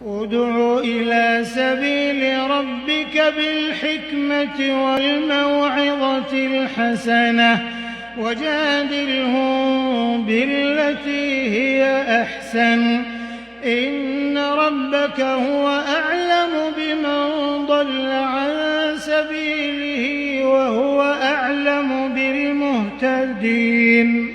ادع إلى سبيل ربك بالحكمة والموعظة الحسنة وجادلهم بالتي هي أحسن إن ربك هو أعلم بمن ضل عن سبيله وهو أعلم بالمهتدين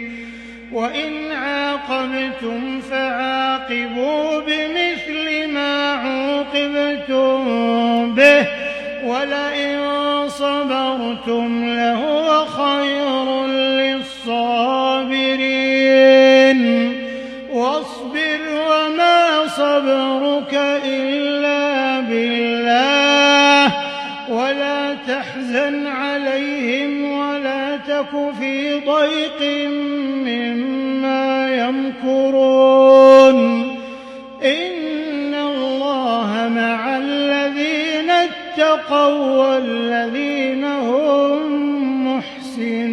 وإن عاقبتم فعاقبوا بمثل ما عوقبتم به ولئن صبرتم لهو خير للصابرين واصبر وما صبرك إلا بالله ولا تحزن عليهم ولا تك في ضيق مما يمكرون إن الله مع الذين اتقوا والذين هم محسنون.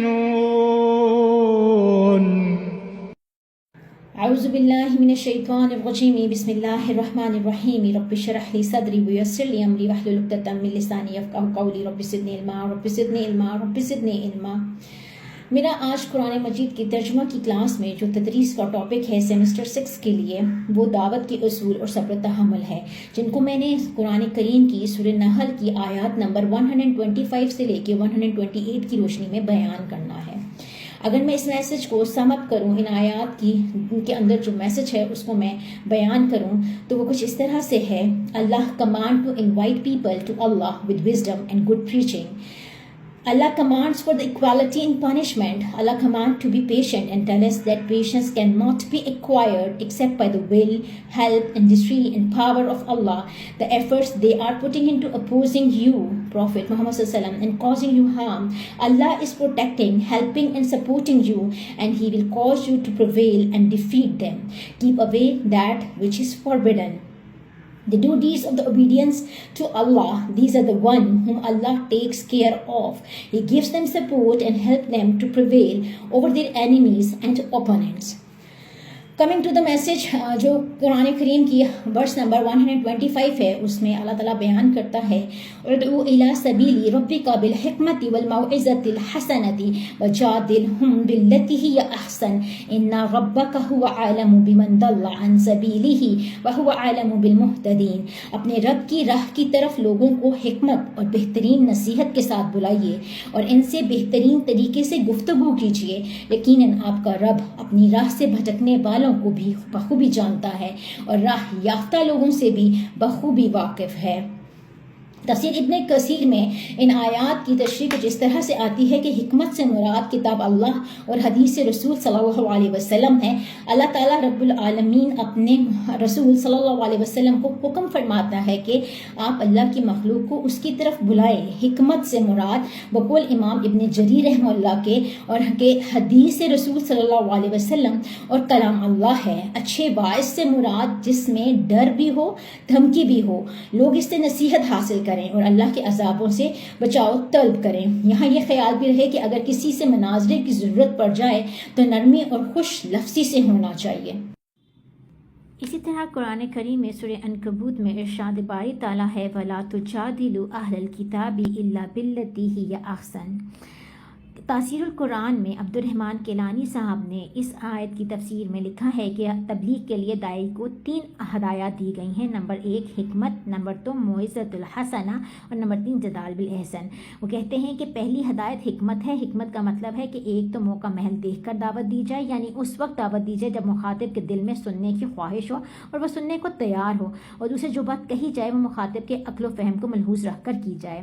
اعوذ باللہ من الشیطان الرجیم بسم اللہ الرحمن الرحیم رب اشرح لی صدری ویسر لی امری واحلل عقدۃ من لسانی یفقہوا قولی رب زدنی علما رب زدنی علما رب زدنی علما. میرا آج قرآن مجید کی ترجمہ کی کلاس میں جو تدریس کا ٹاپک ہے سیمسٹر 6 کے لیے وہ دعوت کے اصول اور صبر و تحمل ہے، جن کو میں نے قرآن کریم کی سورہ نحل کی آیات نمبر 125 سے لے کے 128 کی روشنی میں بیان کرنا ہے. اگر میں اس میسج کو سم اپ کروں، ان آیات کے اندر جو میسج ہے اس کو میں بیان کروں تو وہ کچھ اس طرح سے ہے. Allah command to invite people to Allah with wisdom and good preaching. Allah commands for the equality in punishment. Allah commands to be patient and tell us that patience cannot be acquired except by the will, help, industry and power of Allah. The efforts they are putting into opposing you, Prophet Muhammad sallallahu alaihi wasallam, and causing you harm, Allah is protecting, helping and supporting you, and He will cause you to prevail and defeat them. Keep away that which is forbidden. They do deeds of the obedience to Allah. These are the one whom Allah takes care of. He gives them support and help them to prevail over their enemies and opponents. Coming to the message, جو قرآن کریم کی verse number 125 ہے اس میں اللہ تعالیٰ بیان کرتا ہے ادعو الی سبیل ربک بالحکمۃ والموعظۃ الحسنۃ وجادلہم باللتی ہی احسن ان ربک هو اعلم بمن ضل عن سبیلہ وهو اعلم بالمہتدین. اپنے رب کی راہ کی طرف لوگوں کو حکمت اور بہترین نصیحت کے ساتھ بلائیے اور ان سے بہترین طریقے سے گفتگو کیجیے. یقیناً آپ کا رب اپنی راہ سے بھٹکنے والوں کو بھی بخوبی جانتا ہے اور راہ یافتہ لوگوں سے بھی بخوبی واقف ہے. تفسیر ابن کثیر میں ان آیات کی تشریح کچھ اس طرح سے آتی ہے کہ حکمت سے مراد کتاب اللہ اور حدیث رسول صلی اللہ علیہ وسلم ہے. اللہ تعالیٰ رب العالمین اپنے رسول صلی اللہ علیہ وسلم کو حکم فرماتا ہے کہ آپ اللہ کی مخلوق کو اس کی طرف بلائیں. حکمت سے مراد بقول امام ابن جریر رحمہ اللہ کے اور کہ حدیث رسول صلی اللہ علیہ وسلم اور کلام اللہ ہے. اچھے باعث سے مراد جس میں ڈر بھی ہو دھمکی بھی ہو، لوگ اس سے نصیحت حاصل کریں اور اللہ کے عذابوں سے بچاؤ طلب کریں. یہاں یہ خیال بھی رہے کہ اگر کسی سے مناظرے کی ضرورت پڑ جائے تو نرمی اور خوش لفظی سے ہونا چاہیے. اسی طرح قرآن کریم میں سورہ عنکبوت میں ارشاد باری تعالیٰ ہے وَلَا تُجَادِلُوا أَهْلَ الْكِتَابِ إِلَّا بِالَّتِي هِيَ أَحْسَنُ. تاثیر القرآن میں عبد الرحمن کیلانی صاحب نے اس آیت کی تفسیر میں لکھا ہے کہ تبلیغ کے لیے داعی کو 3 ہدایات دی گئی ہیں. نمبر 1 حکمت، نمبر 2 موعظۃ الحسنہ اور نمبر 3 جدال بالاحسن. وہ کہتے ہیں کہ پہلی ہدایت حکمت ہے. حکمت کا مطلب ہے کہ ایک تو موقع محل دیکھ کر دعوت دی جائے، یعنی اس وقت دعوت دی جائے جب مخاطب کے دل میں سننے کی خواہش ہو اور وہ سننے کو تیار ہو، اور دوسرے جو بات کہی جائے وہ مخاطب کے عقل و فہم کو ملحوظ رکھ کر کی جائے.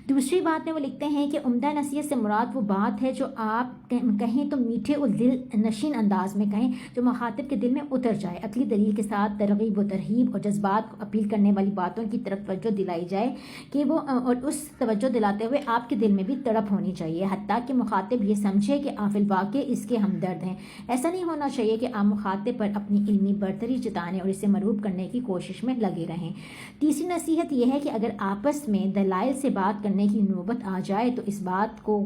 دوسری بات میں وہ لکھتے ہیں کہ عمدہ نصیحت سے مراد وہ بات ہے جو آپ کہیں تو میٹھے اور دل نشین انداز میں کہیں جو مخاطب کے دل میں اتر جائے. عقلی دلیل کے ساتھ ترغیب و ترہیب اور جذبات کو اپیل کرنے والی باتوں کی طرف توجہ دلائی جائے کہ وہ اور اس توجہ دلاتے ہوئے آپ کے دل میں بھی تڑپ ہونی چاہیے، حتیٰ کہ مخاطب یہ سمجھے کہ آپ الواقع اس کے ہمدرد ہیں. ایسا نہیں ہونا چاہیے کہ آپ مخاطب پر اپنی علمی برتری جتانے اور اسے مرغوب کرنے کی کوشش میں لگے رہیں. تیسری نصیحت یہ ہے کہ اگر آپس میں دلائل سے بات کرنے کی نوبت آ جائے تو اس بات کو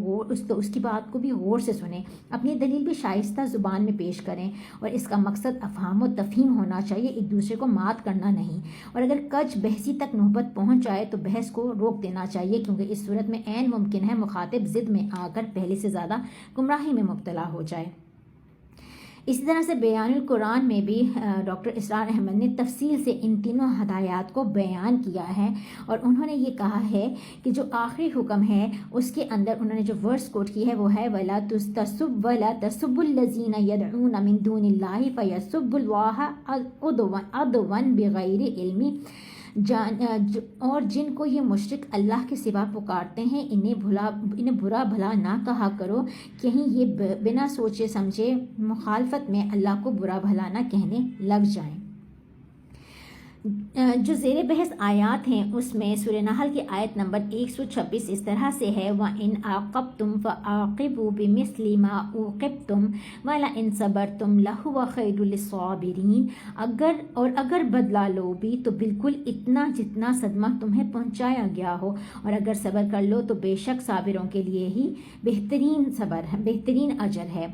اس کی بات کو بھی غور سے سنیں، اپنی دلیل بھی شائستہ زبان میں پیش کریں، اور اس کا مقصد افہام و تفہیم ہونا چاہیے، ایک دوسرے کو مات کرنا نہیں۔ اور اگر کج بحثی تک نوبت پہنچ جائے تو بحث کو روک دینا چاہیے، کیونکہ اس صورت میں عین ممکن ہے مخاطب ضد میں آ کر پہلے سے زیادہ گمراہی میں مبتلا ہو جائے۔ اسی طرح سے بیان القرآن میں بھی ڈاکٹر اسرار احمد نے تفصیل سے ان تینوں ہدایات کو بیان کیا ہے، اور انہوں نے یہ کہا ہے کہ جو آخری حکم ہے اس کے اندر انہوں نے جو ورس کوٹ کی ہے وہ ہے وَلَا تَسُبُّوا الَّذِينَ يَدْعُونَ مِن دُونِ اللَّهِ فَيَسُبُّوا اللَّهَ عَدْوًا بِغَيْرِ علم، اور جن کو یہ مشرک اللہ کے سوا پکارتے ہیں انہیں برا بھلا نہ کہا کرو، کہیں یہ بنا سوچے سمجھے مخالفت میں اللہ کو برا بھلا نہ کہنے لگ جائیں۔ جو زیر بحث آیات ہیں اس میں سورہ نحل کی آیت نمبر 126 اس طرح سے ہے وَإِنْ عَاقَبْتُمْ فَعَاقِبُوا بِمِثْلِ مَا عُوقِبْتُمْ وَلَئِنْ صَبَرْتُمْ لَهُوَ خَيْرٌ لِلصَّابِرِينَ، اگر بدلہ لو بھی تو بالکل اتنا جتنا صدمہ تمہیں پہنچایا گیا ہو، اور اگر صبر کر لو تو بے شک صابروں کے لیے ہی بہترین صبر ہے، بہترین اجر ہے۔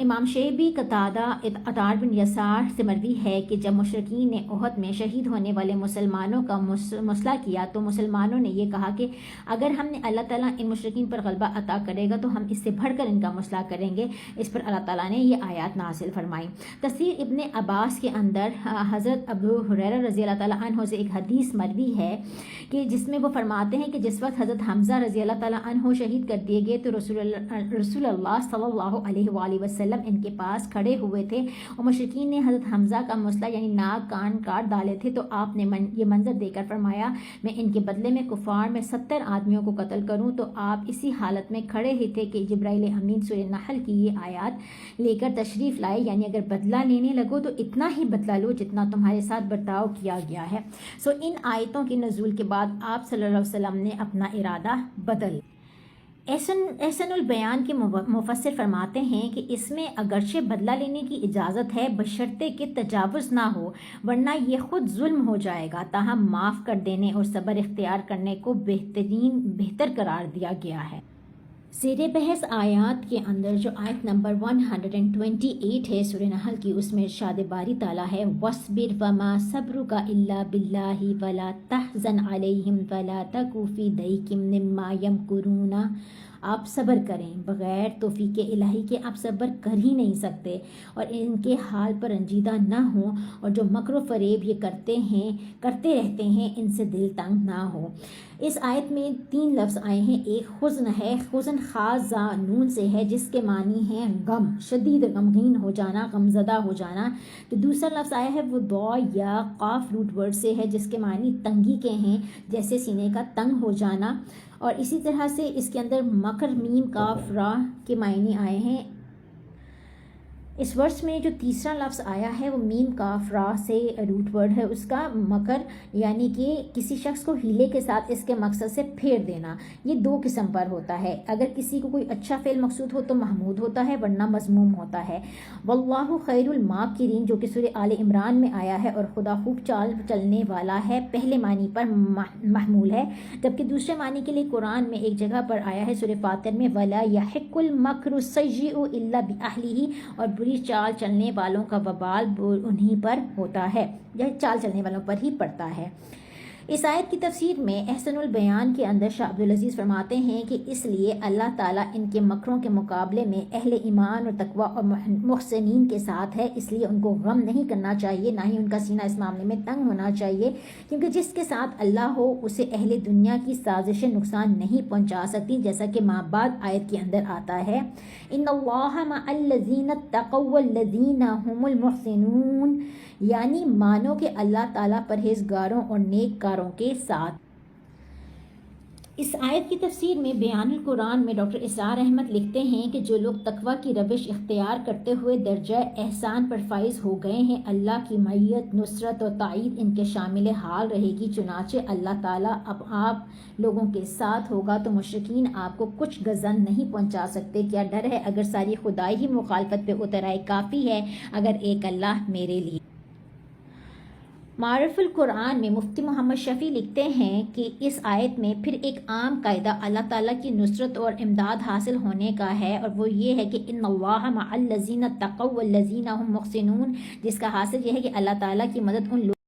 امام شیبی قتادہ عطار بن یسار سے مروی ہے کہ جب مشرکین نے احد میں شہید ہونے والے مسلمانوں کا مسئلہ کیا تو مسلمانوں نے یہ کہا کہ اگر ہم نے اللہ تعالیٰ ان مشرکین پر غلبہ عطا کرے گا تو ہم اس سے بڑھ کر ان کا مسئلہ کریں گے۔ اس پر اللہ تعالیٰ نے یہ آیات نازل فرمائی۔ تفسیر ابن عباس کے اندر حضرت ابو ہریرہ رضی اللہ تعالیٰ عنہ سے ایک حدیث مروی ہے کہ جس میں وہ فرماتے ہیں کہ جس وقت حضرت حمزہ رضی اللہ تعالیٰ عنہ شہید کر دیے گئے تو رسول اللہ صلی اللہ علیہ وآلہ وسلم ان کے پاس کھڑے ہوئے تھے، اور مشرکین نے حضرت حمزہ کا مسئلہ یعنی ناک کان کاٹ ڈالے تھے، تو آپ نے یہ منظر دے کر فرمایا میں ان کے بدلے میں کفار میں 70 آدمیوں کو قتل کروں، تو آپ اسی حالت میں کھڑے ہی تھے کہ جبرائیل امین سورہ نحل کی یہ آیات لے کر تشریف لائے، یعنی اگر بدلہ لینے لگو تو اتنا ہی بدلہ لو جتنا تمہارے ساتھ برتاؤ کیا گیا ہے۔ ان آیتوں کے نزول کے بعد آپ صلی اللہ علیہ وسلم نے اپنا ارادہ بدل۔ احسن البیان کے مفسر فرماتے ہیں کہ اس میں اگرچہ بدلہ لینے کی اجازت ہے بشرطے کہ تجاوز نہ ہو، ورنہ یہ خود ظلم ہو جائے گا، تاہم معاف کر دینے اور صبر اختیار کرنے کو بہتر قرار دیا گیا ہے۔ زیر بحث آیات کے اندر جو آیت نمبر 128 ہے سورہ نحل کی، اس میں ارشاد باری تعالیٰ ہے وَاصْبِرْ وَمَا صَبْرُكَ إِلَّا بِاللَّهِ وَلَا تَحْزَنْ عَلَيْهِمْ وَلَا تَكُ فِي ضَيْقٍ مِّمَّا يَمْكُرُونَ، آپ صبر کریں، بغیر توفیق الہی کے آپ صبر کر ہی نہیں سکتے، اور ان کے حال پر رنجیدہ نہ ہوں، اور جو مکر و فریب یہ کرتے رہتے ہیں ان سے دل تنگ نہ ہو۔ اس آیت میں 3 لفظ آئے ہیں، ایک حزن ہے، حزن خاص نون سے ہے جس کے معنی ہیں غم، شدید غمگین ہو جانا، غمزدہ ہو جانا۔ تو دوسرا لفظ آیا ہے وہ ضا یا قاف روٹ ورڈ سے ہے جس کے معنی تنگی کے ہیں، جیسے سینے کا تنگ ہو جانا، اور اسی طرح سے اس کے اندر مکر میم کاف را کے معنی آئے ہیں۔ اس ورس میں جو تیسرا لفظ آیا ہے وہ میم کاف را سے روٹ ورڈ ہے، اس کا مکر یعنی کہ کسی شخص کو ہیلے کے ساتھ اس کے مقصد سے پھیر دینا، یہ 2 قسم پر ہوتا ہے۔ اگر کسی کو کوئی اچھا فعل مقصود ہو تو محمود ہوتا ہے، ورنہ مذموم ہوتا ہے۔ واللہ خیر الماکرین جو کہ سورہ آل عمران میں آیا ہے، اور خدا خوب چال چلنے والا ہے، پہلے معنی پر محمول ہے، جبکہ دوسرے معنی کے لیے قرآن میں ایک جگہ پر آیا ہے سورہ فاطر میں ولا یحق المکر السیئ الا باہلہ، اور بری چال چلنے والوں کا وبال انہی پر ہوتا ہے، یا چال چلنے والوں پر ہی پڑتا ہے۔ اس آیت کی تفسیر میں احسن البیان کے اندر شاہ عبدالعزیز فرماتے ہیں کہ اس لیے اللہ تعالیٰ ان کے مکروں کے مقابلے میں اہل ایمان اور تقوی اور محسنین کے ساتھ ہے، اس لیے ان کو غم نہیں کرنا چاہیے، نہ ہی ان کا سینہ اس معاملے میں تنگ ہونا چاہیے، کیونکہ جس کے ساتھ اللہ ہو اسے اہل دنیا کی سازشیں نقصان نہیں پہنچا سکتی، جیسا کہ ماں بعد آیت کے اندر آتا ہے ان اللہ مع الذین اتقوا والذین هم المحسنون، یعنی مانو کہ اللہ تعالیٰ پرہیزگاروں اور نیک کاروں کے ساتھ۔ اس آیت کی تفسیر میں بیان القرآن میں ڈاکٹر اسرار احمد لکھتے ہیں کہ جو لوگ تقوی کی روش اختیار کرتے ہوئے درجہ احسان پر فائز ہو گئے ہیں، اللہ کی معیت، نصرت اور تائید ان کے شامل حال رہے گی، چنانچہ اللہ تعالیٰ اب آپ لوگوں کے ساتھ ہوگا تو مشرکین آپ کو کچھ گزن نہیں پہنچا سکتے۔ کیا ڈر ہے اگر ساری خدائی ہی مخالفت پہ اتر آئے، کافی ہے اگر ایک اللہ میرے لیے۔ معرف القرآن میں مفتی محمد شفیع لکھتے ہیں کہ اس آیت میں پھر ایک عام قاعدہ اللہ تعالیٰ کی نصرت اور امداد حاصل ہونے کا ہے، اور وہ یہ ہے کہ ان اللہ مع الذین اتقوا والذین هم محسنون، جس کا حاصل یہ ہے کہ اللہ تعالیٰ کی مدد ان